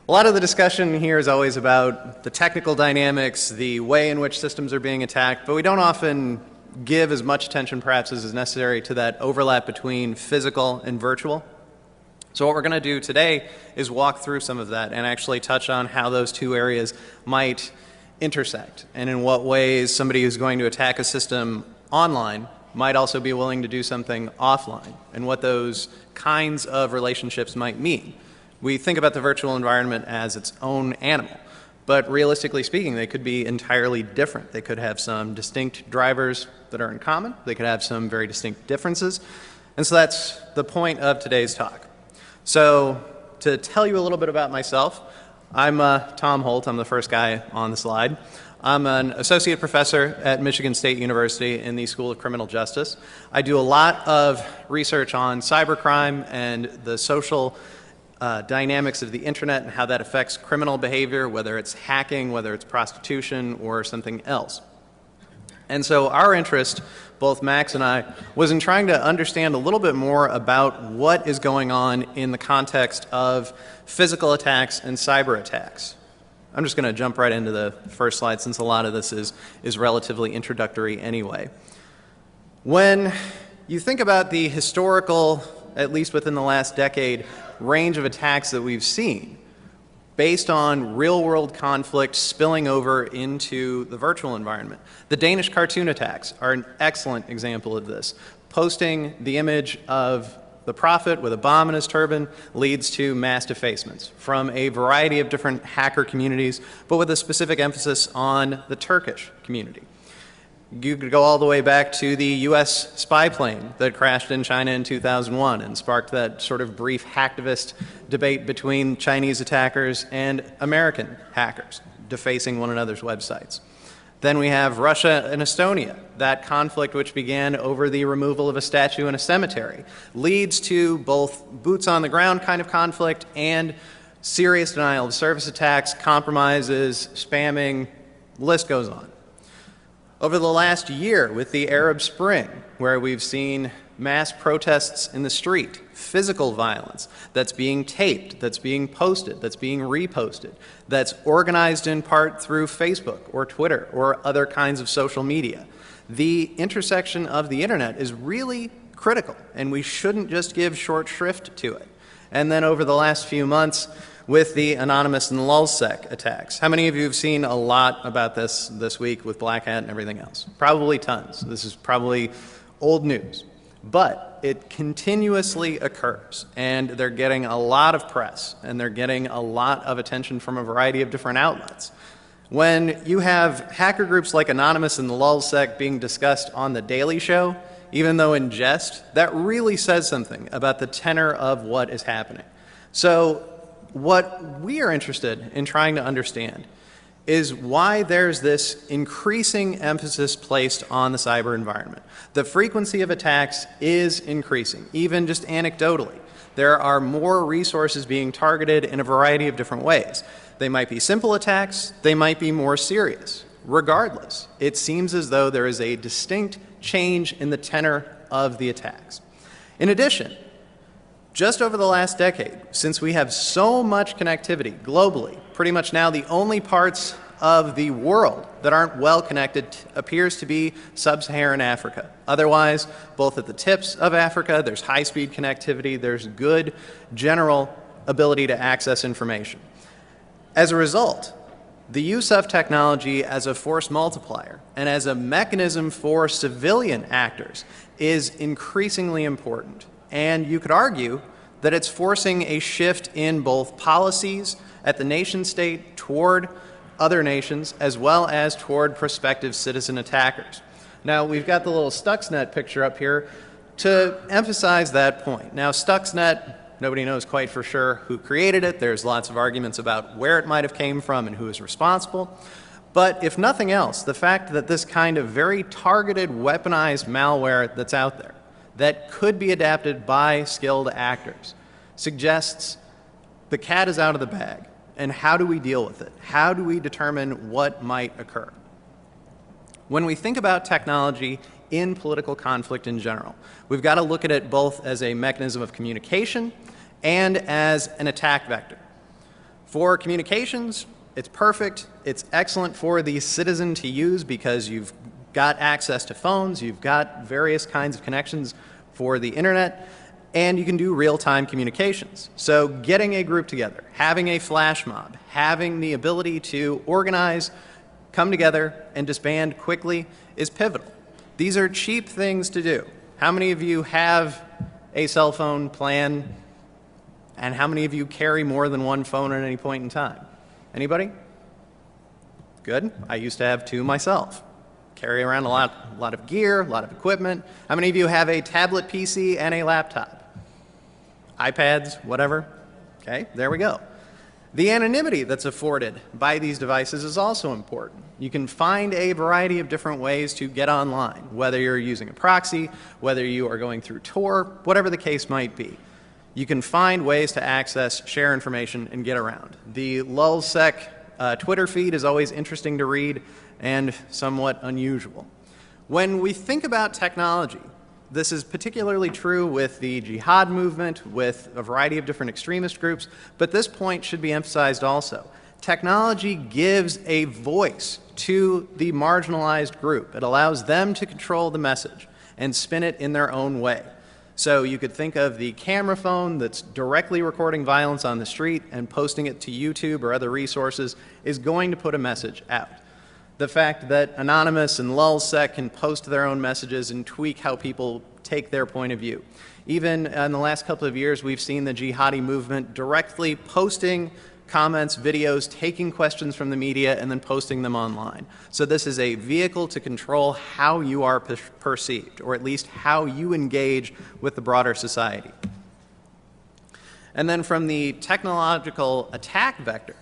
A lot of the discussion here is always about the technical dynamics, the way in which systems are being attacked, but we don't often give as much attention perhaps as is necessary to that overlap between physical and virtual. So what we're going to do today is walk through some of that and actually touch on how those two areas might intersect and in what ways somebody who's going to attack a system online might also be willing to do something offline and what those kinds of relationships might mean. We think about the virtual environment as its own animal, but realistically speaking, they could be entirely different. They could have some distinct drivers that are in common. They could have some very distinct differences. And so that's the point of today's talk. So to tell you a little bit about myself, I'm Tom Holt. I'm the first guy on the slide. I'm an associate professor at Michigan State University in the School of Criminal Justice. I do a lot of research on cybercrime and the social dynamics of the internet and how that affects criminal behavior, whether it's hacking, whether it's prostitution, or something else. And so our interest, both Max and I, was in trying to understand a little bit more about what is going on in the context of physical attacks and cyber attacks. I'm just going to jump right into the first slide since a lot of this is relatively introductory anyway. When you think about the historical, at least within the last decade, range of attacks that we've seen based on real-world conflict spilling over into the virtual environment. The Danish cartoon attacks are an excellent example of this. Posting the image of the prophet with a bomb in his turban leads to mass defacements from a variety of different hacker communities, but with a specific emphasis on the Turkish community. You could go all the way back to the US spy plane that crashed in China in 2001 and sparked that sort of brief hacktivist debate between Chinese attackers and American hackers, defacing one another's websites. Then we have Russia and Estonia. That conflict, which began over the removal of a statue in a cemetery, leads to both boots on the ground kind of conflict and serious denial of service attacks, compromises, spamming, the list goes on. Over the last year with the Arab Spring, where we've seen mass protests in the street, physical violence that's being taped, that's being posted, that's being reposted, that's organized in part through Facebook or Twitter or other kinds of social media. The intersection of the internet is really critical, and we shouldn't just give short shrift to it. And then over the last few months, with the Anonymous and LulzSec attacks. How many of you have seen a lot about this week with Black Hat and everything else? Probably tons. This is probably old news. But it continuously occurs, and they're getting a lot of press, and they're getting a lot of attention from a variety of different outlets. When you have hacker groups like Anonymous and the LulzSec being discussed on The Daily Show, even though in jest, that really says something about the tenor of what is happening. So what we are interested in trying to understand is why there's this increasing emphasis placed on the cyber environment. The frequency of attacks is increasing, even just anecdotally. There are more resources being targeted in a variety of different ways. They might be simple attacks, they might be more serious. Regardless, it seems as though there is a distinct change in the tenor of the attacks. In addition, just over the last decade, since we have so much connectivity globally, pretty much now the only parts of the world that aren't well connected appears to be sub-Saharan Africa. Otherwise, both at the tips of Africa, there's high-speed connectivity, there's good general ability to access information. As a result, the use of technology as a force multiplier and as a mechanism for civilian actors is increasingly important. And you could argue that it's forcing a shift in both policies at the nation state toward other nations as well as toward prospective citizen attackers. Now, we've got the little Stuxnet picture up here to emphasize that point. Now, Stuxnet, nobody knows quite for sure who created it. There's lots of arguments about where it might have came from and who is responsible. But if nothing else, the fact that this kind of very targeted, weaponized malware that's out there that could be adapted by skilled actors suggests the cat is out of the bag. And how do we deal with it? How do we determine what might occur? When we think about technology in political conflict in general, we've got to look at it both as a mechanism of communication and as an attack vector. For communications, it's perfect. It's excellent for the citizen to use because you've got access to phones, you've got various kinds of connections for the internet, and you can do real-time communications. So getting a group together, having a flash mob, having the ability to organize, come together, and disband quickly is pivotal. These are cheap things to do. How many of you have a cell phone plan, and how many of you carry more than one phone at any point in time? Anybody? Good. I used to have two myself. Carry around a lot of gear, a lot of equipment. How many of you have a tablet PC and a laptop? iPads, whatever? Okay, there we go. The anonymity that's afforded by these devices is also important. You can find a variety of different ways to get online, whether you're using a proxy, whether you are going through Tor, whatever the case might be. You can find ways to access, share information, and get around. The lulzsec Twitter feed is always interesting to read and somewhat unusual. When we think about technology, this is particularly true with the jihad movement, with a variety of different extremist groups, but this point should be emphasized also. Technology gives a voice to the marginalized group. It allows them to control the message and spin it in their own way. So you could think of the camera phone that's directly recording violence on the street and posting it to YouTube or other resources is going to put a message out. The fact that Anonymous and lulzsec can post their own messages and tweak how people take their point of view. Even in the last couple of years, we've seen the jihadi movement directly posting comments, videos, taking questions from the media, and then posting them online. So this is a vehicle to control how you are perceived, or at least how you engage with the broader society. And then from the technological attack vector,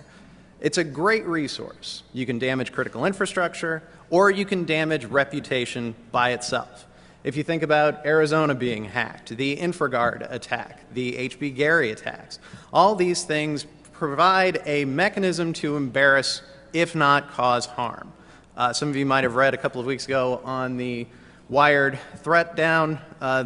it's a great resource. You can damage critical infrastructure, or you can damage reputation by itself. If you think about Arizona being hacked, the InfraGard attack, the H.B. Gary attacks, all these things provide a mechanism to embarrass, if not cause harm. Some of you might have read a couple of weeks ago on the Wired threat down,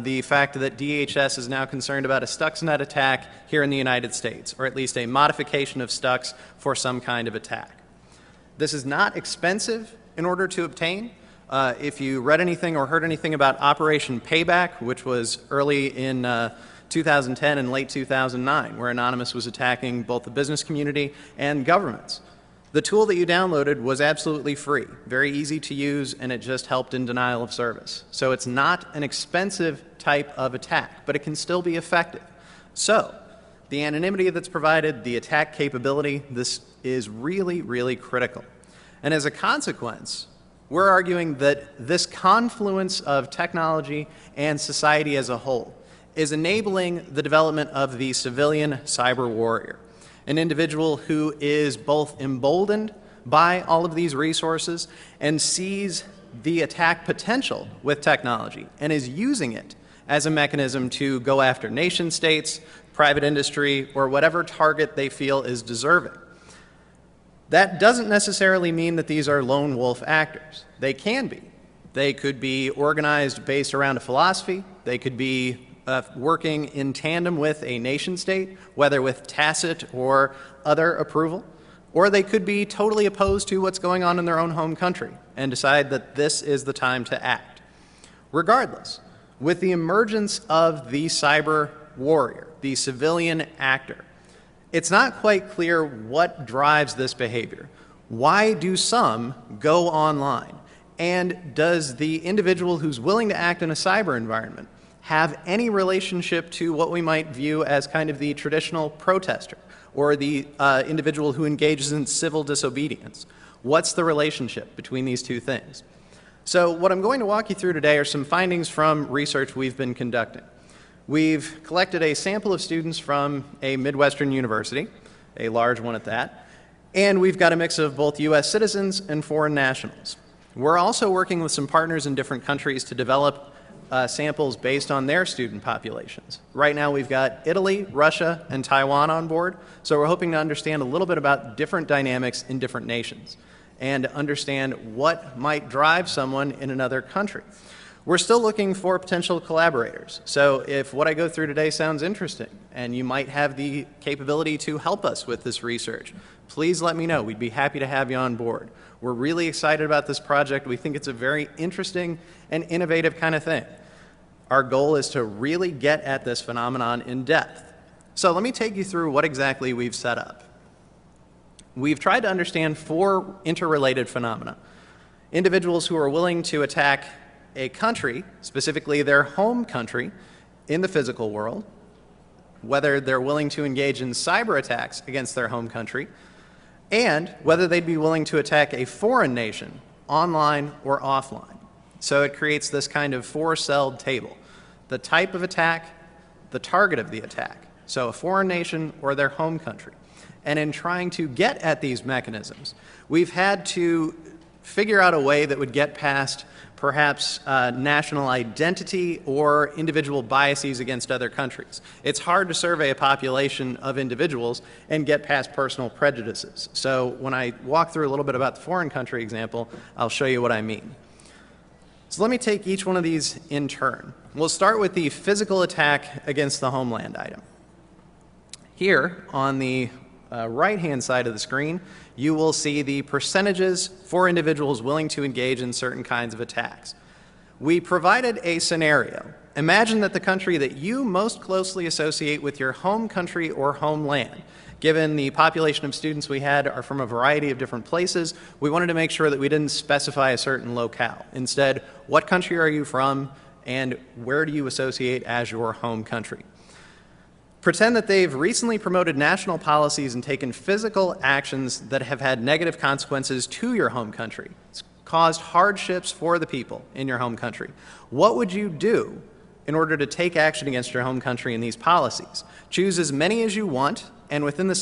the fact that DHS is now concerned about a Stuxnet attack here in the United States, or at least a modification of Stux for some kind of attack. This is not expensive in order to obtain. If you read anything or heard anything about Operation Payback, which was early in 2010 and late 2009, where Anonymous was attacking both the business community and governments. The tool that you downloaded was absolutely free, very easy to use, and it just helped in denial of service. So it's not an expensive type of attack, but it can still be effective. So the anonymity that's provided, the attack capability, this is really, really critical. And as a consequence, we're arguing that this confluence of technology and society as a whole is enabling the development of the civilian cyber warrior, an individual who is both emboldened by all of these resources and sees the attack potential with technology and is using it as a mechanism to go after nation states, private industry, or whatever target they feel is deserving. That doesn't necessarily mean that these are lone wolf actors. They can be. They could be organized based around a philosophy. They could be working in tandem with a nation state, whether with tacit or other approval, or they could be totally opposed to what's going on in their own home country and decide that this is the time to act. Regardless, with the emergence of the cyber warrior, the civilian actor, it's not quite clear what drives this behavior. Why do some go online? And does the individual who's willing to act in a cyber environment have any relationship to what we might view as kind of the traditional protester or the individual who engages in civil disobedience? What's the relationship between these two things? So what I'm going to walk you through today are some findings from research we've been conducting. We've collected a sample of students from a Midwestern university, a large one at that, and we've got a mix of both U.S. citizens and foreign nationals. We're also working with some partners in different countries to develop samples based on their student populations. Right now we've got Italy, Russia, and Taiwan on board, so we're hoping to understand a little bit about different dynamics in different nations and understand what might drive someone in another country. We're still looking for potential collaborators. So if what I go through today sounds interesting and you might have the capability to help us with this research, please let me know. We'd be happy to have you on board. We're really excited about this project. We think it's a very interesting and innovative kind of thing. Our goal is to really get at this phenomenon in depth. So let me take you through what exactly we've set up. We've tried to understand 4 interrelated phenomena. Individuals who are willing to attack a country, specifically their home country, in the physical world, whether they're willing to engage in cyber attacks against their home country, and whether they'd be willing to attack a foreign nation, online or offline. So it creates this kind of 4-celled table. The type of attack, the target of the attack, so a foreign nation or their home country. And in trying to get at these mechanisms, we've had to figure out a way that would get past perhaps national identity or individual biases against other countries. It's hard to survey a population of individuals and get past personal prejudices. So when I walk through a little bit about the foreign country example, I'll show you what I mean. So let me take each one of these in turn. We'll start with the physical attack against the homeland item. Here on the right-hand side of the screen, you will see the percentages for individuals willing to engage in certain kinds of attacks. We provided a scenario. Imagine that the country that you most closely associate with your home country or homeland, given the population of students we had are from a variety of different places, we wanted to make sure that we didn't specify a certain locale. Instead, what country are you from and where do you associate as your home country? Pretend that they've recently promoted national policies and taken physical actions that have had negative consequences to your home country. It's caused hardships for the people in your home country. What would you do in order to take action against your home country in these policies? Choose as many as you want, and within the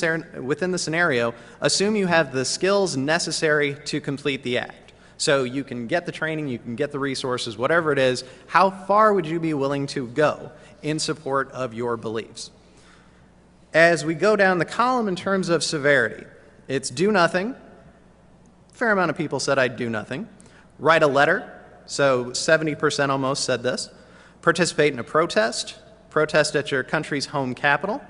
scenario, assume you have the skills necessary to complete the act. So you can get the training, you can get the resources, whatever it is. How far would you be willing to go in support of your beliefs? As we go down the column in terms of severity, it's do nothing. A fair amount of people said I'd do nothing. Write a letter, so 70% almost said this. Participate in a protest, protest at your country's home capital.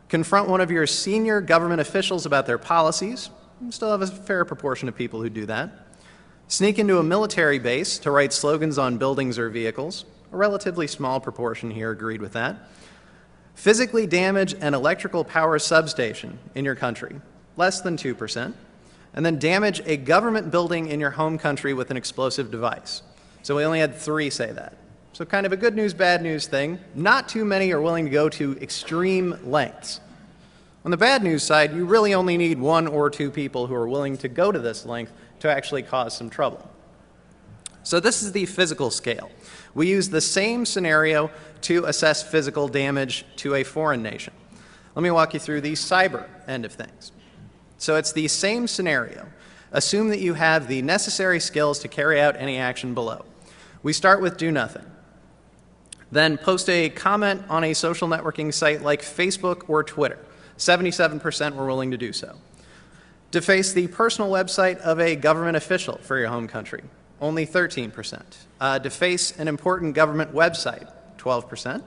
Confront one of your senior government officials about their policies. You still have a fair proportion of people who do that. Sneak into a military base to write slogans on buildings or vehicles. A relatively small proportion here agreed with that. Physically damage an electrical power substation in your country, less than 2%, and then damage a government building in your home country with an explosive device. So we only had 3 say that. So kind of a good news, bad news thing. Not too many are willing to go to extreme lengths. On the bad news side, you really only need 1 or 2 people who are willing to go to this length to actually cause some trouble. So this is the physical scale. We use the same scenario to assess physical damage to a foreign nation. Let me walk you through the cyber end of things. So it's the same scenario. Assume that you have the necessary skills to carry out any action below. We start with do nothing. Then post a comment on a social networking site like Facebook or Twitter. 77% were willing to do so. Deface the personal website of a government official for your home country. Only 13%. Deface an important government website, 12%.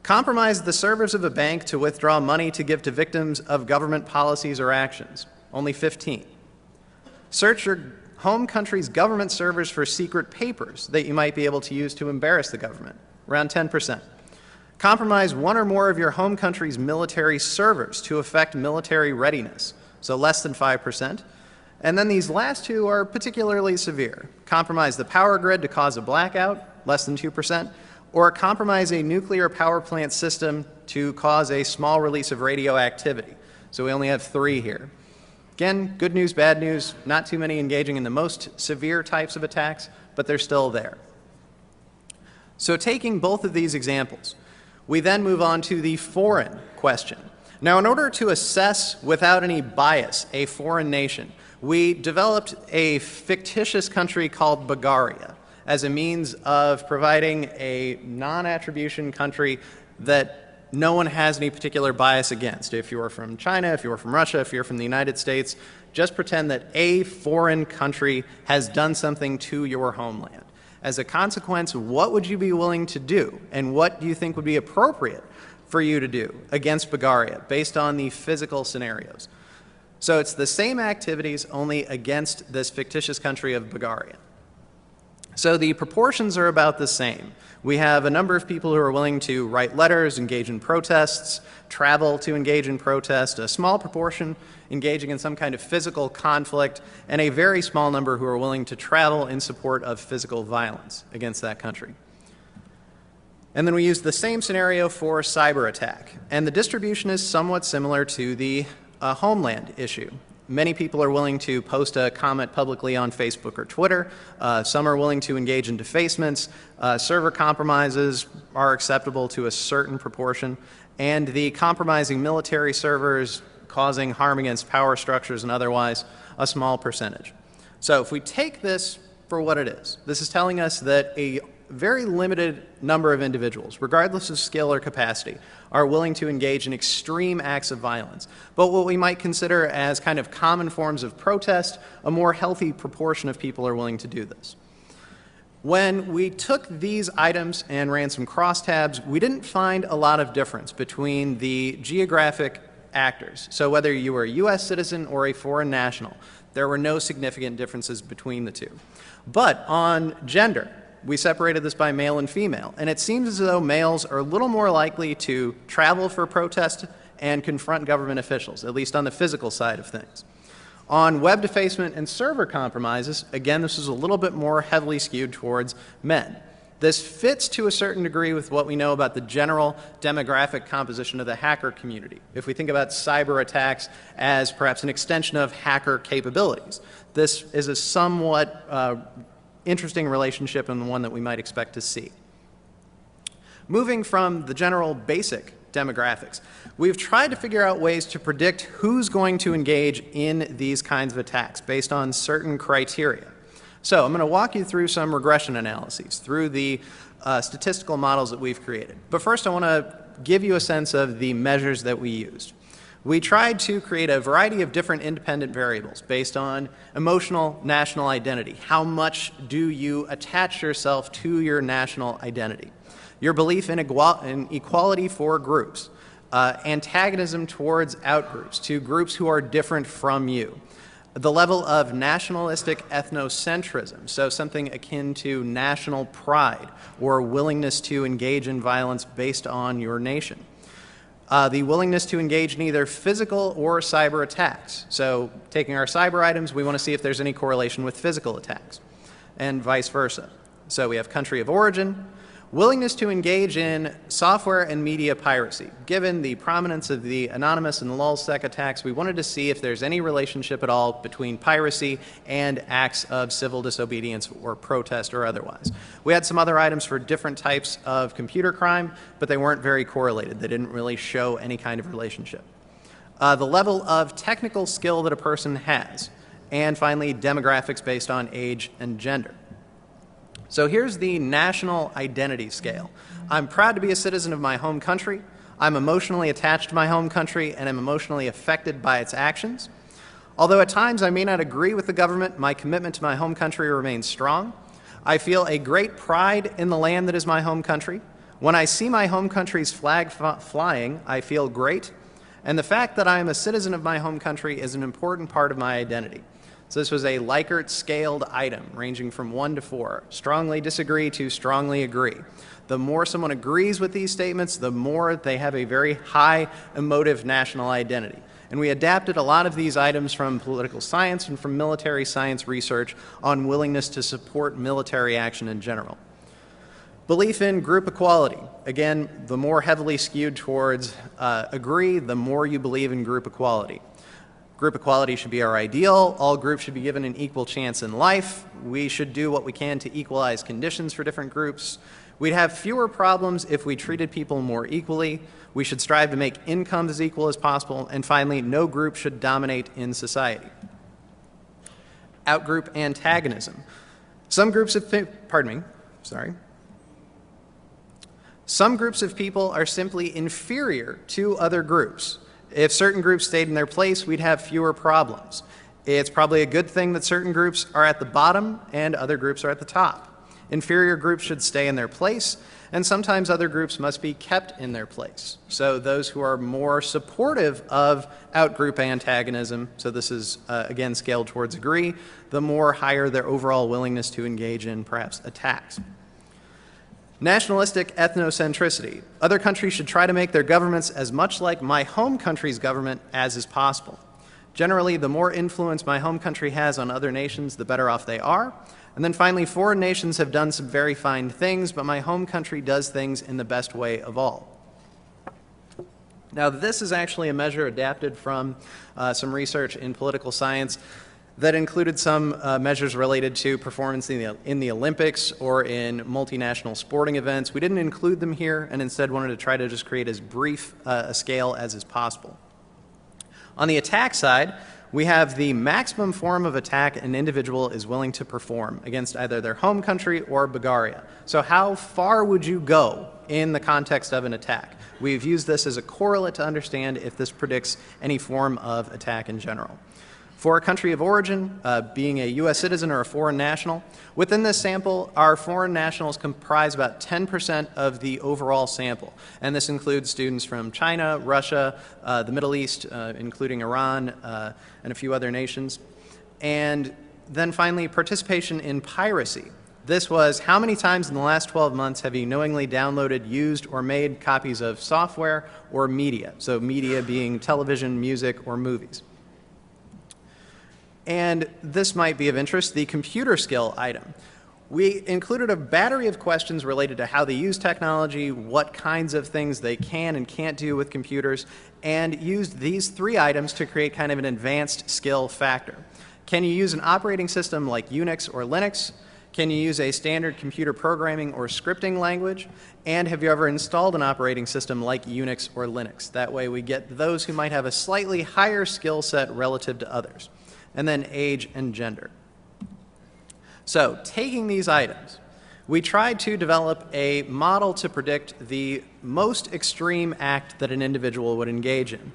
Compromise the servers of a bank to withdraw money to give to victims of government policies or actions, only 15%. Search your home country's government servers for secret papers that you might be able to use to embarrass the government, around 10%. Compromise one or more of your home country's military servers to affect military readiness, so less than 5%. And then these last 2 are particularly severe. Compromise the power grid to cause a blackout, less than 2%, or compromise a nuclear power plant system to cause a small release of radioactivity. So we only have 3 here. Again, good news, bad news, not too many engaging in the most severe types of attacks, but they're still there. So taking both of these examples, we then move on to the foreign question. Now, in order to assess without any bias a foreign nation, we developed a fictitious country called Bulgaria as a means of providing a non-attribution country that no one has any particular bias against. If you're from China, if you're from Russia, if you're from the United States, just pretend that a foreign country has done something to your homeland. As a consequence, what would you be willing to do, and what do you think would be appropriate for you to do against Bulgaria based on the physical scenarios? So it's the same activities, only against this fictitious country of Bulgaria. So the proportions are about the same. We have a number of people who are willing to write letters, engage in protests, travel to engage in protest, a small proportion engaging in some kind of physical conflict, and a very small number who are willing to travel in support of physical violence against that country. And then we use the same scenario for cyber attack. And the distribution is somewhat similar to the homeland issue. Many people are willing to post a comment publicly on Facebook or Twitter. Some are willing to engage in defacements. Server compromises are acceptable to a certain proportion. And the compromising military servers causing harm against power structures and otherwise, a small percentage. So if we take this for what it is, this is telling us that a very limited number of individuals, regardless of skill or capacity, are willing to engage in extreme acts of violence. But what we might consider as kind of common forms of protest, a more healthy proportion of people are willing to do this. When we took these items and ran some crosstabs, we didn't find a lot of difference between the geographic actors. So whether you were a U.S. citizen or a foreign national, there were no significant differences between the two. But on gender, we separated this by male and female, and it seems as though males are a little more likely to travel for protest and confront government officials, at least on the physical side of things. On web defacement and server compromises, again, this is a little bit more heavily skewed towards men. This fits to a certain degree with what we know about the general demographic composition of the hacker community. If we think about cyber attacks as perhaps an extension of hacker capabilities, this is a somewhat interesting relationship and one that we might expect to see. Moving from the general basic demographics, we've tried to figure out ways to predict who's going to engage in these kinds of attacks based on certain criteria. So I'm going to walk you through some regression analyses through the statistical models that we've created. But first I want to give you a sense of the measures that we used. We tried to create a variety of different independent variables based on emotional national identity. How much do you attach yourself to your national identity? Your belief in equality for groups, antagonism towards outgroups, to groups who are different from you. The level of nationalistic ethnocentrism, so something akin to national pride or willingness to engage in violence based on your nation. The willingness to engage in either physical or cyber attacks. So taking our cyber items, we want to see if there's any correlation with physical attacks, and vice versa. So we have country of origin, willingness to engage in software and media piracy. Given the prominence of the anonymous and lulzsec attacks, we wanted to see if there's any relationship at all between piracy and acts of civil disobedience or protest or otherwise. We had some other items for different types of computer crime, but they weren't very correlated. They didn't really show any kind of relationship. The level of technical skill that a person has, and finally demographics based on age and gender. So here's the national identity scale. I'm proud to be a citizen of my home country. I'm emotionally attached to my home country and am emotionally affected by its actions. Although at times I may not agree with the government, my commitment to my home country remains strong. I feel a great pride in the land that is my home country. When I see my home country's flag flying, I feel great. And the fact that I am a citizen of my home country is an important part of my identity. So this was a Likert scaled item ranging from 1 to 4. Strongly disagree to strongly agree. The more someone agrees with these statements, the more they have a very high emotive national identity. And we adapted a lot of these items from political science and from military science research on willingness to support military action in general. Belief in group equality. Again, the more heavily skewed towards agree, the more you believe in group equality. Group equality should be our ideal. All groups should be given an equal chance in life. We should do what we can to equalize conditions for different groups. We'd have fewer problems if we treated people more equally. We should strive to make incomes as equal as possible. And finally, no group should dominate in society. Outgroup antagonism. Some groups of people are simply inferior to other groups. If certain groups stayed in their place, we'd have fewer problems. It's probably a good thing that certain groups are at the bottom and other groups are at the top. Inferior groups should stay in their place, and sometimes other groups must be kept in their place. So those who are more supportive of outgroup antagonism, so this is again scaled towards agree, the more higher their overall willingness to engage in perhaps attacks. Nationalistic ethnocentricity. Other countries should try to make their governments as much like my home country's government as is possible. Generally, the more influence my home country has on other nations, the better off they are. And then finally, foreign nations have done some very fine things, but my home country does things in the best way of all. Now, this is actually a measure adapted from some research in political science that included some measures related to performance in the Olympics or in multinational sporting events. We didn't include them here and instead wanted to try to just create as brief a scale as is possible. On the attack side, we have the maximum form of attack an individual is willing to perform against either their home country or Bulgaria. So how far would you go in the context of an attack? We've used this as a correlate to understand if this predicts any form of attack in general. For a country of origin, being a U.S. citizen or a foreign national, within this sample, our foreign nationals comprise about 10% of the overall sample. And this includes students from China, Russia, the Middle East, including Iran, and a few other nations. And then finally, participation in piracy. This was how many times in the last 12 months have you knowingly downloaded, used, or made copies of software or media? So media being television, music, or movies. And this might be of interest, the computer skill item. We included a battery of questions related to how they use technology, what kinds of things they can and can't do with computers, and used these 3 items to create kind of an advanced skill factor. Can you use an operating system like Unix or Linux? Can you use a standard computer programming or scripting language? And have you ever installed an operating system like Unix or Linux? That way we get those who might have a slightly higher skill set relative to others. And then age and gender. So taking these items, we tried to develop a model to predict the most extreme act that an individual would engage in.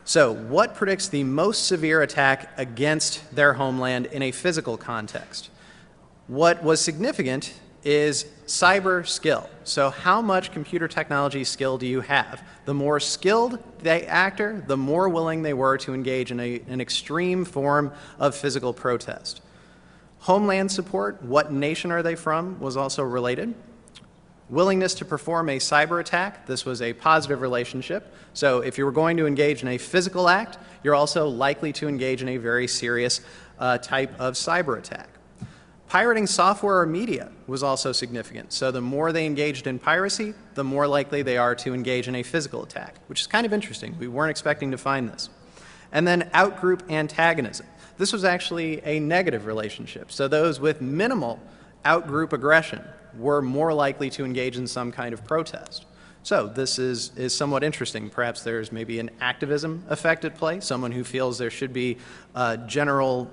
So what predicts the most severe attack against their homeland in a physical context? What was significant is cyber skill. So how much computer technology skill do you have? The more skilled the actor, the more willing they were to engage in an extreme form of physical protest. Homeland support, what nation are they from, was also related. Willingness to perform a cyber attack, this was a positive relationship. So if you were going to engage in a physical act, you're also likely to engage in a very serious type of cyber attack. Pirating software or media was also significant. So the more they engaged in piracy, the more likely they are to engage in a physical attack, which is kind of interesting. We weren't expecting to find this. And then outgroup antagonism. This was actually a negative relationship. So those with minimal outgroup aggression were more likely to engage in some kind of protest. So this is somewhat interesting. Perhaps there's maybe an activism effect at play, someone who feels there should be generally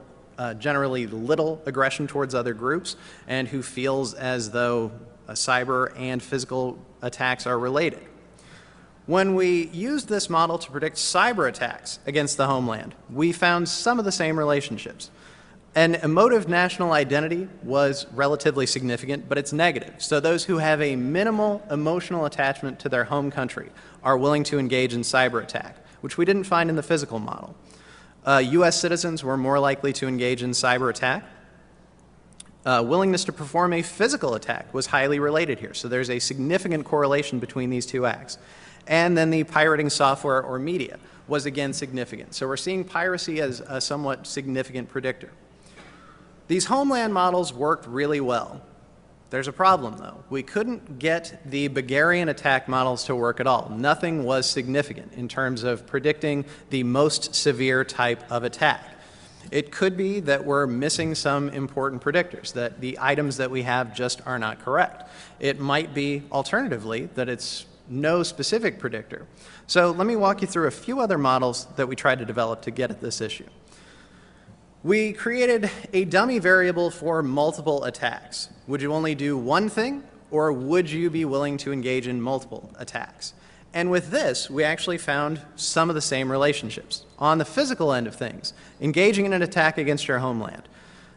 little aggression towards other groups, and who feels as though cyber and physical attacks are related. When we used this model to predict cyber attacks against the homeland, we found some of the same relationships. An emotive national identity was relatively significant, but it's negative. So those who have a minimal emotional attachment to their home country are willing to engage in cyber attack, which we didn't find in the physical model. U.S. citizens were more likely to engage in cyber attack. Willingness to perform a physical attack was highly related here. So there's a significant correlation between these 2 acts. And then the pirating software or media was again significant. So we're seeing piracy as a somewhat significant predictor. These homeland models worked really well. There's a problem though. We couldn't get the Bulgarian attack models to work at all. Nothing was significant in terms of predicting the most severe type of attack. It could be that we're missing some important predictors, that the items that we have just are not correct. It might be, alternatively, that it's no specific predictor. So let me walk you through a few other models that we tried to develop to get at this issue. We created a dummy variable for multiple attacks. Would you only do one thing, or would you be willing to engage in multiple attacks? And with this, we actually found some of the same relationships. On the physical end of things, engaging in an attack against your homeland,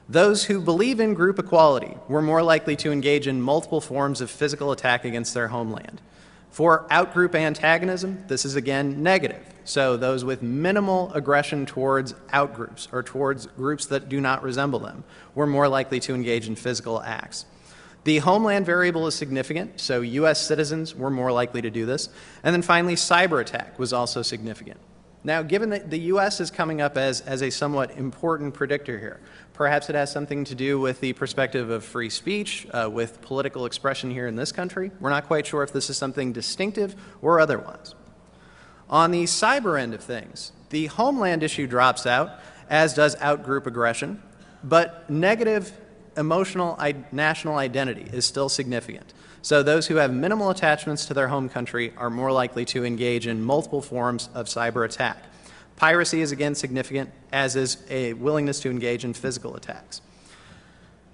Those who believe in group equality were more likely to engage in multiple forms of physical attack against their homeland. For outgroup antagonism, this is again negative. So those with minimal aggression towards outgroups or towards groups that do not resemble them were more likely to engage in physical acts. The homeland variable is significant, so US citizens were more likely to do this. And then finally, cyber attack was also significant. Now, given that the US is coming up as a somewhat important predictor here, perhaps it has something to do with the perspective of free speech, with political expression here in this country. We're not quite sure if this is something distinctive or otherwise. On the cyber end of things, the homeland issue drops out, as does outgroup aggression, but negative emotional national identity is still significant. So those who have minimal attachments to their home country are more likely to engage in multiple forms of cyber attack. Piracy is again significant, as is a willingness to engage in physical attacks.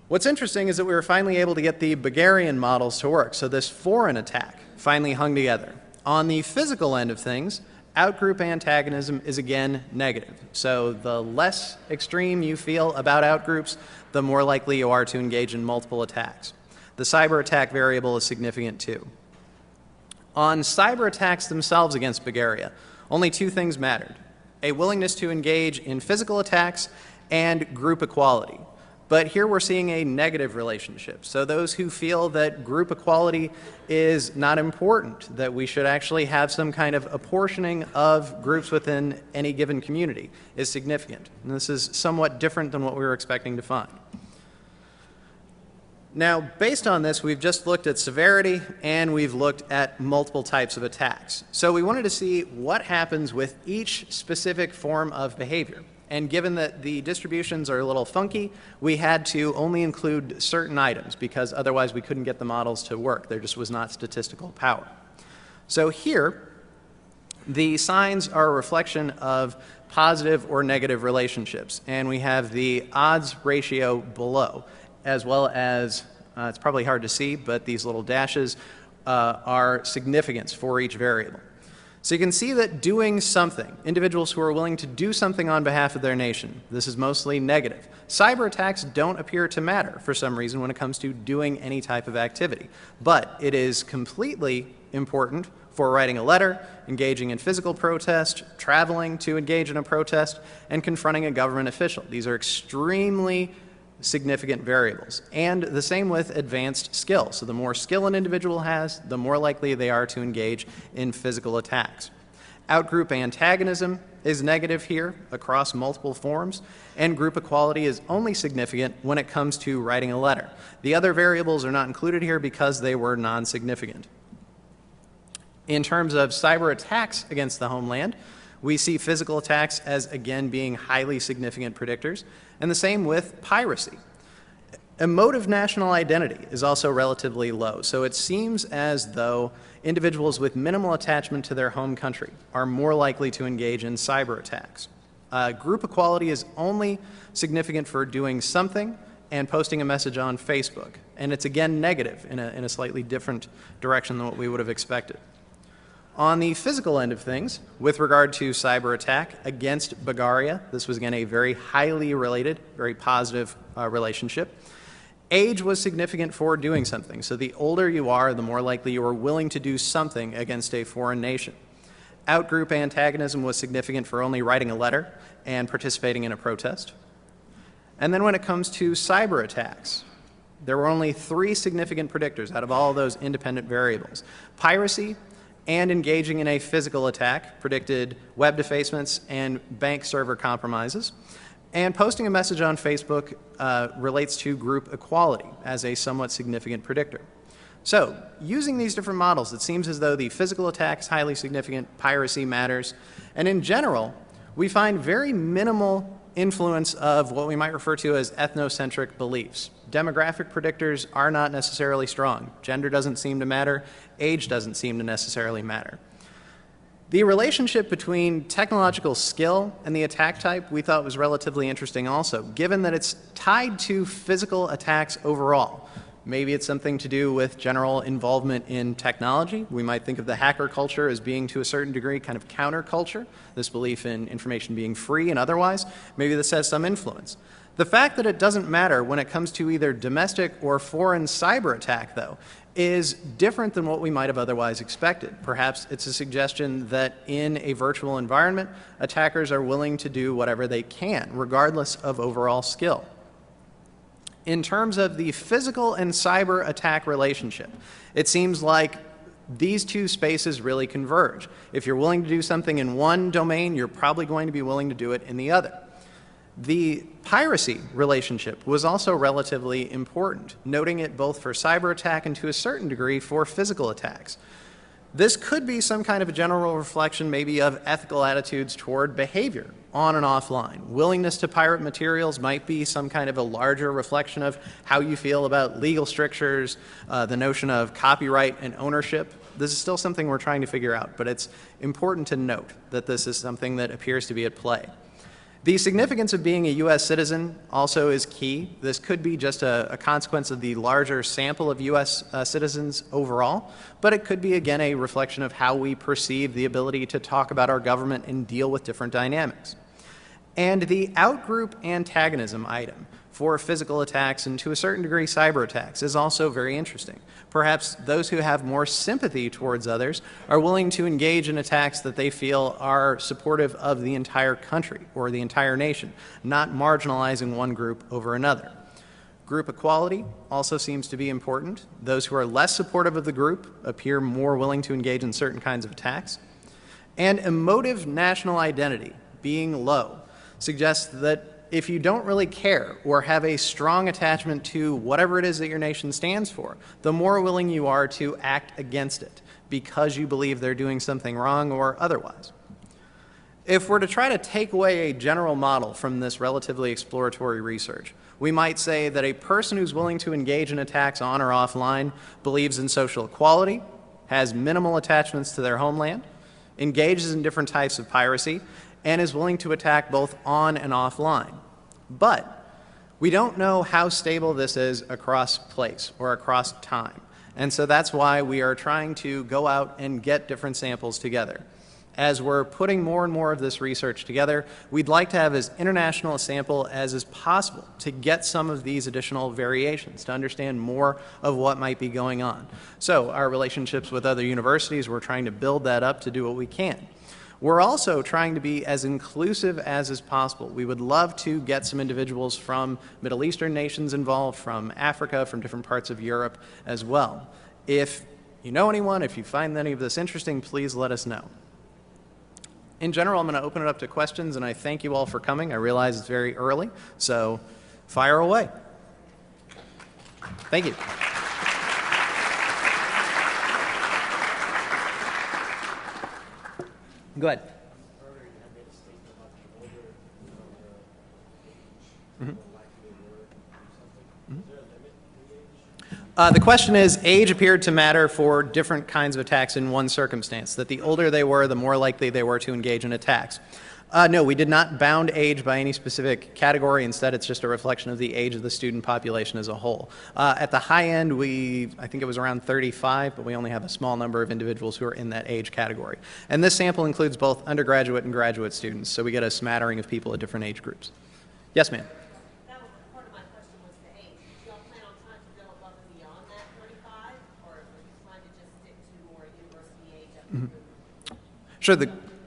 What's interesting is that we were finally able to get the Bulgarian models to work, so this foreign attack finally hung together. On the physical end of things, outgroup antagonism is again negative. So the less extreme you feel about outgroups, the more likely you are to engage in multiple attacks. The cyber attack variable is significant too. On cyber attacks themselves against Bulgaria, only two things mattered: a willingness to engage in physical attacks and group equality. But here we're seeing a negative relationship. So those who feel that group equality is not important, that we should actually have some kind of apportioning of groups within any given community, is significant. And this is somewhat different than what we were expecting to find. Now, based on this, we've just looked at severity and we've looked at multiple types of attacks. So we wanted to see what happens with each specific form of behavior. And given that the distributions are a little funky, we had to only include certain items because otherwise we couldn't get the models to work. There just was not statistical power. So here, the signs are a reflection of positive or negative relationships. And we have the odds ratio below, as well as, it's probably hard to see, but these little dashes are significance for each variable. So you can see that doing something, individuals who are willing to do something on behalf of their nation, this is mostly negative. Cyber attacks don't appear to matter for some reason when it comes to doing any type of activity. But it is completely important for writing a letter, engaging in physical protest, traveling to engage in a protest, and confronting a government official. These are extremely significant variables. And the same with advanced skill. So the more skill an individual has, the more likely they are to engage in physical attacks. Outgroup antagonism is negative here across multiple forms, and group equality is only significant when it comes to writing a letter. The other variables are not included here because they were non-significant. In terms of cyber attacks against the homeland, we see physical attacks as, again, being highly significant predictors, and the same with piracy. Emotive national identity is also relatively low, so it seems as though individuals with minimal attachment to their home country are more likely to engage in cyber attacks. Group equality is only significant for doing something and posting a message on Facebook, and it's again negative in a slightly different direction than what we would have expected. On the physical end of things, with regard to cyber attack against Bulgaria, this was again a very highly related, very positive relationship. Age was significant for doing something. So the older you are, the more likely you are willing to do something against a foreign nation. Outgroup antagonism was significant for only writing a letter and participating in a protest. And then when it comes to cyber attacks, there were only 3 significant predictors out of all those independent variables. Piracy and engaging in a physical attack predicted web defacements and bank server compromises. And posting a message on Facebook relates to group equality as a somewhat significant predictor. So, using these different models, it seems as though the physical attack is highly significant, piracy matters, and in general, we find very minimal influence of what we might refer to as ethnocentric beliefs. Demographic predictors are not necessarily strong. Gender doesn't seem to matter. Age doesn't seem to necessarily matter. The relationship between technological skill and the attack type we thought was relatively interesting also, given that it's tied to physical attacks overall. Maybe it's something to do with general involvement in technology. We might think of the hacker culture as being, to a certain degree, kind of counterculture, this belief in information being free and otherwise. Maybe this has some influence. The fact that it doesn't matter when it comes to either domestic or foreign cyber attack, though, is different than what we might have otherwise expected. Perhaps it's a suggestion that in a virtual environment, attackers are willing to do whatever they can, regardless of overall skill. In terms of the physical and cyber attack relationship, it seems like these two spaces really converge. If you're willing to do something in one domain, you're probably going to be willing to do it in the other. The piracy relationship was also relatively important, noting it both for cyber attack and to a certain degree for physical attacks. This could be some kind of a general reflection maybe of ethical attitudes toward behavior on and offline. Willingness to pirate materials might be some kind of a larger reflection of how you feel about legal strictures, the notion of copyright and ownership. This is still something we're trying to figure out, but it's important to note that this is something that appears to be at play. The significance of being a U.S. citizen also is key. This could be just a consequence of the larger sample of U.S. Citizens overall, but it could be, again, a reflection of how we perceive the ability to talk about our government and deal with different dynamics. And the outgroup antagonism item for physical attacks and to a certain degree cyber attacks is also very interesting. Perhaps those who have more sympathy towards others are willing to engage in attacks that they feel are supportive of the entire country or the entire nation, not marginalizing one group over another. Group equality also seems to be important. Those who are less supportive of the group appear more willing to engage in certain kinds of attacks. And emotive national identity being low suggests that if you don't really care or have a strong attachment to whatever it is that your nation stands for, the more willing you are to act against it because you believe they're doing something wrong or otherwise. If we're to try to take away a general model from this relatively exploratory research, we might say that a person who's willing to engage in attacks on or offline believes in social equality, has minimal attachments to their homeland, engages in different types of piracy, and is willing to attack both on and offline. But we don't know how stable this is across place or across time. And so that's why we are trying to go out and get different samples together. As we're putting more and more of this research together, we'd like to have as international a sample as is possible to get some of these additional variations, to understand more of what might be going on. So our relationships with other universities, we're trying to build that up to do what we can. We're also trying to be as inclusive as is possible. We would love to get some individuals from Middle Eastern nations involved, from Africa, from different parts of Europe as well. If you know anyone, if you find any of this interesting, please let us know. In general, I'm going to open it up to questions, and I thank you all for coming. I realize it's very early, so fire away. Thank you. Go ahead. The question is, age appeared to matter for different kinds of attacks in one circumstance, that the older they were, the more likely they were to engage in attacks. No, we did not bound age by any specific category. Instead, it's just a reflection of the age of the student population as a whole. At the high end, I think it was around 35, but we only have a small number of individuals who are in that age category. And this sample includes both undergraduate and graduate students, so we get a smattering of people at different age groups. Yes, ma'am? That was part of my question was the age. Do y'all plan on trying to go above and beyond that 35, or are you trying to just stick to more university age? Sure.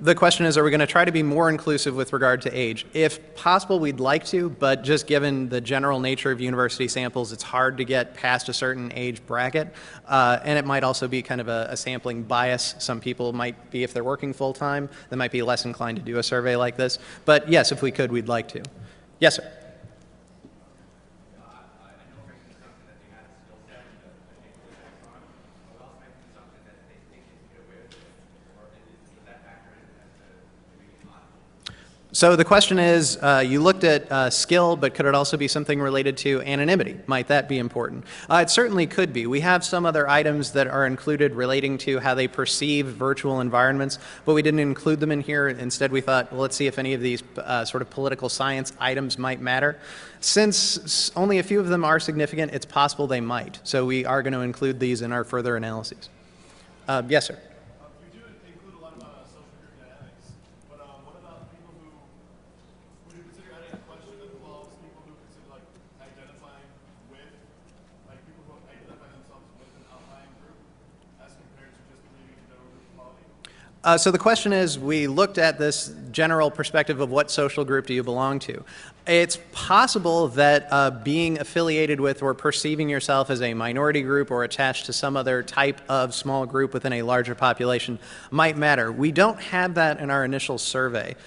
The question is, are we going to try to be more inclusive with regard to age? If possible, we'd like to, but just given the general nature of university samples, it's hard to get past a certain age bracket, and it might also be kind of a sampling bias. Some people might be, if they're working full-time, they might be less inclined to do a survey like this. But yes, if we could, we'd like to. Yes, sir. So the question is, you looked at skill, but could it also be something related to anonymity? Might that be important? It certainly could be. We have some other items that are included relating to how they perceive virtual environments, but we didn't include them in here. Instead, we thought, well, let's see if any of these sort of political science items might matter. Since only a few of them are significant, it's possible they might. So we are going to include these in our further analyses. Yes, sir. So the question is, we looked at this general perspective of what social group do you belong to. It's possible that being affiliated with or perceiving yourself as a minority group or attached to some other type of small group within a larger population might matter. We don't have that in our initial survey.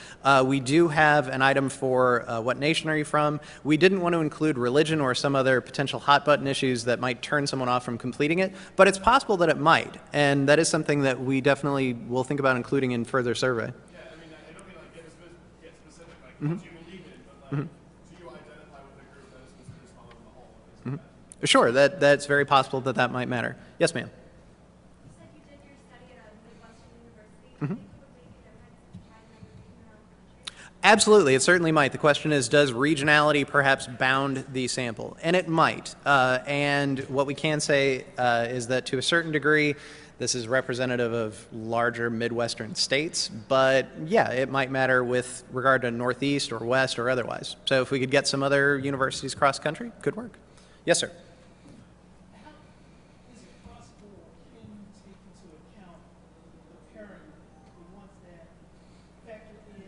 We do have an item for what nation are you from. We didn't want to include religion or some other potential hot button issues that might turn someone off from completing it, but it's possible that it might, and that is something that we definitely will think about including in further survey. Yeah, I mean, I don't mean like get specific, like what you believe in, but like, do you identify with a group that is considered smaller than the whole? Things like that. Sure, that's very possible that that might matter. Yes, ma'am. You said you did your study at a Midwestern university. Do you think it would make a difference if you tried another region around the country? Absolutely, it certainly might. The question is, does regionality perhaps bound the sample? And it might. And what we can say is that to a certain degree, this is representative of larger Midwestern states, but yeah, it might matter with regard to Northeast or West or otherwise. So if we could get some other universities cross country, could work. Yes, sir. How is it possible or can you take into account the parent, the ones that factor in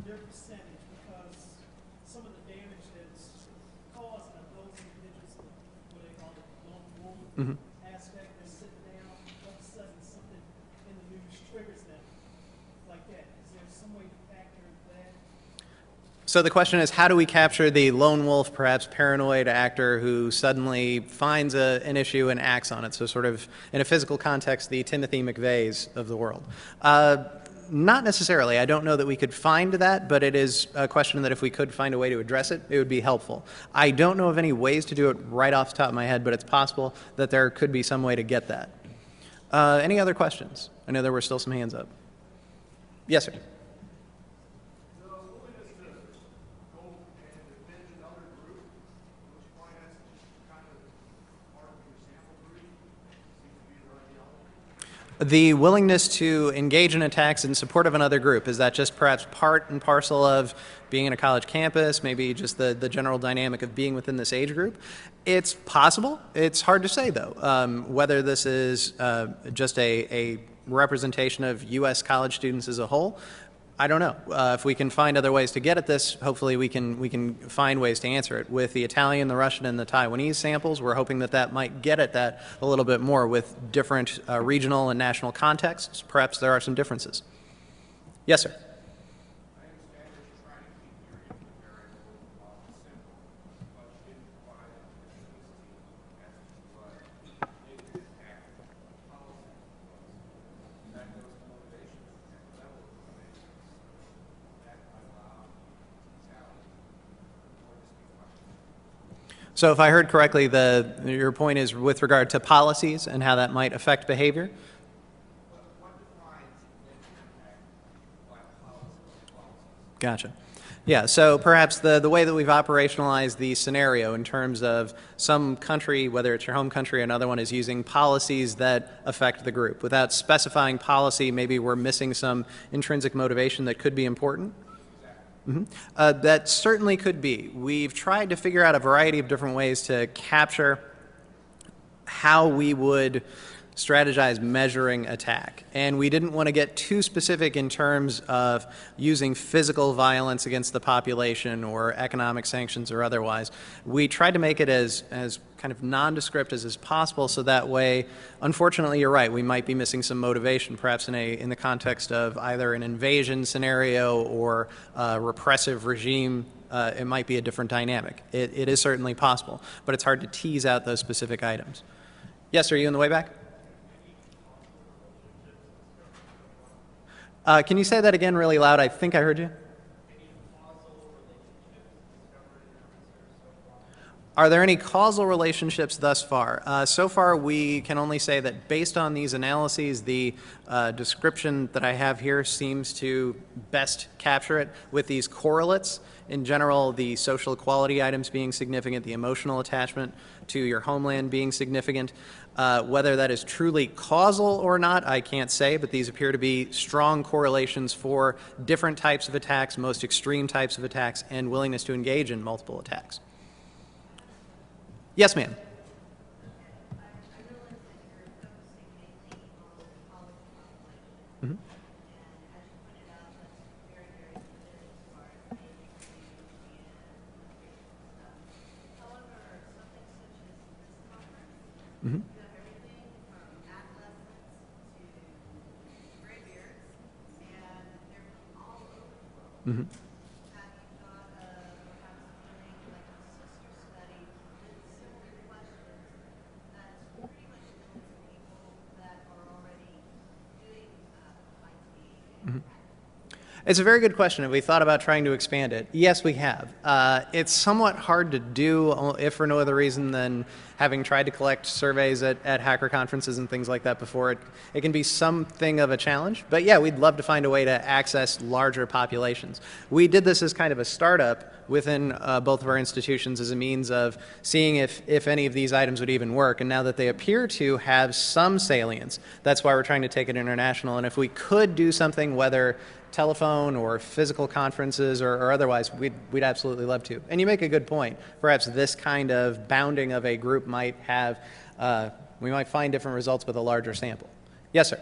their percentage? Because some of the damage that's caused by those individuals, what they call it, lone wolf aspect, they're sitting down, all of a sudden something in the news triggers them like that. Is there some way to factor that? So the question is, how do we capture the lone wolf, perhaps paranoid actor who suddenly finds an issue and acts on it? So sort of, in a physical context, the Timothy McVeighs of the world. Not necessarily. I don't know that we could find that, but it is a question that if we could find a way to address it, it would be helpful. I don't know of any ways to do it right off the top of my head, but it's possible that there could be some way to get that. Any other questions? I know there were still some hands up. Yes, sir. The willingness to engage in attacks in support of another group, is that just perhaps part and parcel of being in a college campus, maybe just the general dynamic of being within this age group? It's possible. It's hard to say, though, whether this is just a representation of U.S. college students as a whole. I don't know. If we can find other ways to get at this, hopefully we can find ways to answer it. With the Italian, the Russian, and the Taiwanese samples, we're hoping that that might get at that a little bit more with different regional and national contexts. Perhaps there are some differences. Yes, sir. So if I heard correctly, your point is with regard to policies and how that might affect behavior? Gotcha. Yeah, so perhaps the way that we've operationalized the scenario in terms of some country, whether it's your home country or another one, is using policies that affect the group. Without specifying policy, maybe we're missing some intrinsic motivation that could be important. That certainly could be. We've tried to figure out a variety of different ways to capture how we would strategize measuring attack. And we didn't want to get too specific in terms of using physical violence against the population or economic sanctions or otherwise. We tried to make it as kind of nondescript as is possible, so that way, unfortunately, you're right, we might be missing some motivation, perhaps in the context of either an invasion scenario or a repressive regime. It might be a different dynamic. It is certainly possible, but it's hard to tease out those specific items. Yes, are you in the way back? Can you say that again really loud? I think I heard you. Are there any causal relationships thus far? So far, we can only say that based on these analyses, the description that I have here seems to best capture it with these correlates. In general, the social equality items being significant, the emotional attachment to your homeland being significant. Whether that is truly causal or not, I can't say, but these appear to be strong correlations for different types of attacks, most extreme types of attacks, and willingness to engage in multiple attacks. Yes, ma'am. I realize that you're focusing mainly on the college population. You have everything from adolescents to graybeards, and they're from all over the world. Have you thought of perhaps doing like a sister study with similar questions that's pretty much known to people that are already doing IT? It's a very good question. Have we thought about trying to expand it? Yes, we have. It's somewhat hard to do, if for no other reason than having tried to collect surveys at hacker conferences and things like that before. It can be something of a challenge. But yeah, we'd love to find a way to access larger populations. We did this as kind of a startup within both of our institutions as a means of seeing if any of these items would even work. And now that they appear to have some salience, that's why we're trying to take it international. And if we could do something, whether telephone or physical conferences or otherwise, we'd absolutely love to. And you make a good point. Perhaps this kind of bounding of a group might have, we might find different results with a larger sample. Yes, sir.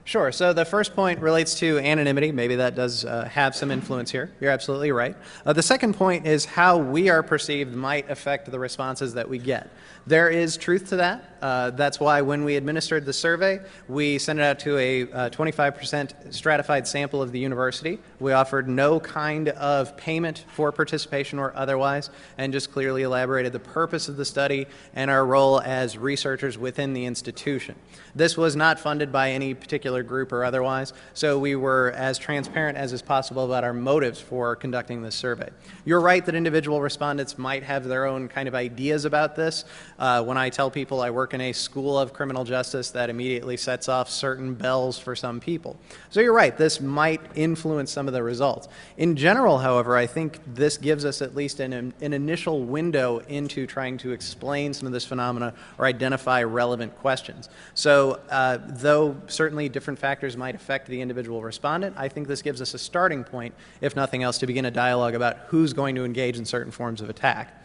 Sure. So the first point relates to anonymity. Maybe that does have some influence here. You're absolutely right. The second point is how we are perceived might affect the responses that we get. There is truth to that. That's why when we administered the survey, we sent it out to a 25% stratified sample of the university. We offered no kind of payment for participation or otherwise, and just clearly elaborated the purpose of the study and our role as researchers within the institution. This was not funded by any particular group or otherwise, so we were as transparent as is possible about our motives for conducting this survey. You're right that individual respondents might have their own kind of ideas about this. When I tell people I work in a school of criminal justice, that immediately sets off certain bells for some people. So you're right, this might influence some of the results. In general, however, I think this gives us at least an initial window into trying to explain some of this phenomena or identify relevant questions. So though certainly different factors might affect the individual respondent, I think this gives us a starting point, if nothing else, to begin a dialogue about who's going to engage in certain forms of attack.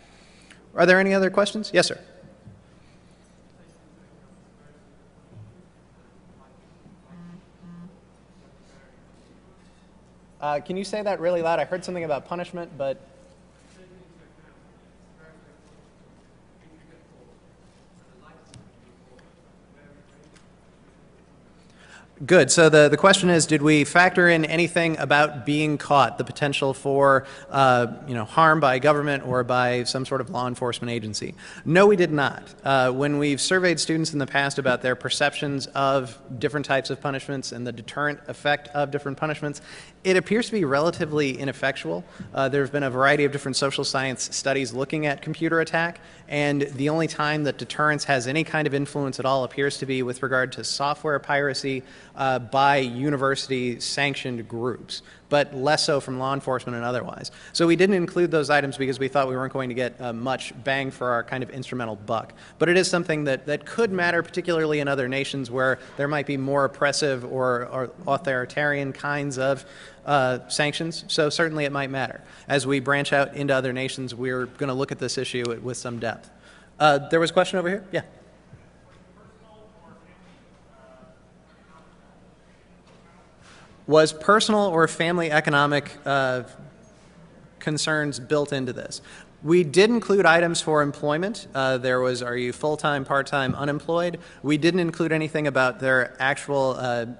Are there any other questions? Yes, sir. Can you say that really loud? I heard something about punishment, but... Good. So the question is, did we factor in anything about being caught, the potential for harm by government or by some sort of law enforcement agency? No, we did not. When we've surveyed students in the past about their perceptions of different types of punishments and the deterrent effect of different punishments, it appears to be relatively ineffectual. There have been a variety of different social science studies looking at computer attack, and the only time that deterrence has any kind of influence at all appears to be with regard to software piracy by university-sanctioned groups, but less so from law enforcement and otherwise. So we didn't include those items because we thought we weren't going to get much bang for our kind of instrumental buck. But it is something that could matter, particularly in other nations where there might be more oppressive or authoritarian kinds of sanctions. So certainly it might matter. As we branch out into other nations, we're going to look at this issue with some depth. There was a question over here? Yeah. Was personal or family economic concerns built into this? We did include items for employment. There was, are you full-time, part-time, unemployed? We didn't include anything about their actual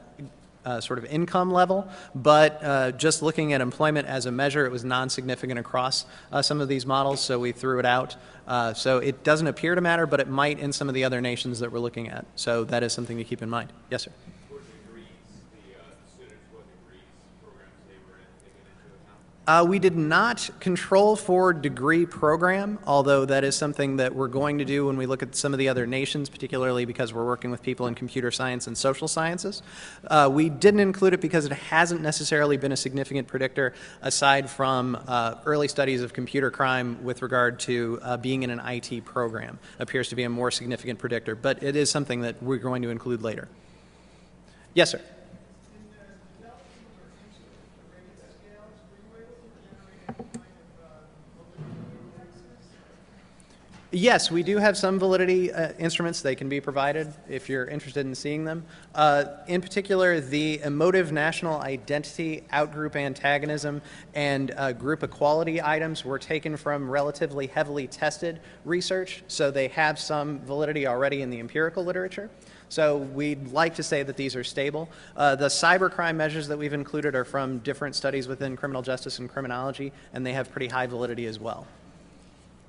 sort of income level, but just looking at employment as a measure, it was non-significant across some of these models, so we threw it out. So it doesn't appear to matter, but it might in some of the other nations that we're looking at. So that is something to keep in mind. Yes, sir. For degrees, the students, what degrees programs they were in, taken into account? We did not control for degree program, although that is something that we're going to do when we look at some of the other nations, particularly because we're working with people in computer science and social sciences. We didn't include it because it hasn't necessarily been a significant predictor aside from early studies of computer crime with regard to being in an IT program. Appears to be a more significant predictor, but it is something that we're going to include later. Yes, sir. Yes, we do have some validity instruments. They can be provided if you're interested in seeing them. In particular, the emotive national identity, outgroup antagonism, and group equality items were taken from relatively heavily tested research, so they have some validity already in the empirical literature. So we'd like to say that these are stable. The cybercrime measures that we've included are from different studies within criminal justice and criminology, and they have pretty high validity as well.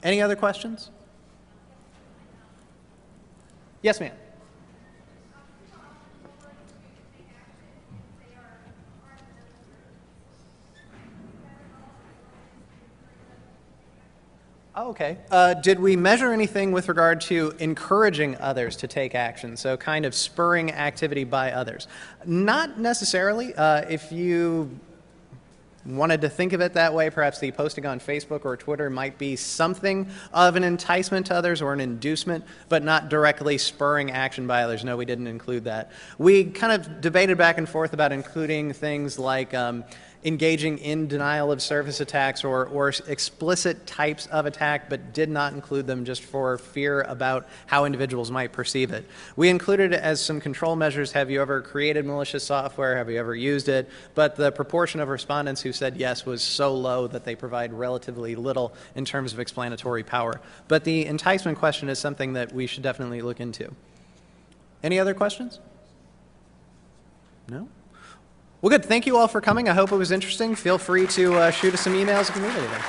Any other questions? Yes, ma'am. Oh, okay. Did we measure anything with regard to encouraging others to take action? So kind of spurring activity by others? Not necessarily. If you wanted to think of it that way, perhaps the posting on Facebook or Twitter might be something of an enticement to others or an inducement, but not directly spurring action by others. No, we didn't include that. We kind of debated back and forth about including things like engaging in denial of service attacks or explicit types of attack, but did not include them just for fear about how individuals might perceive it. We included it as some control measures. Have you ever created malicious software? Have you ever used it? But the proportion of respondents who said yes was so low that they provide relatively little in terms of explanatory power. But the enticement question is something that we should definitely look into. Any other questions? No? Well, good. Thank you all for coming. I hope it was interesting. Feel free to shoot us some emails if you need anything.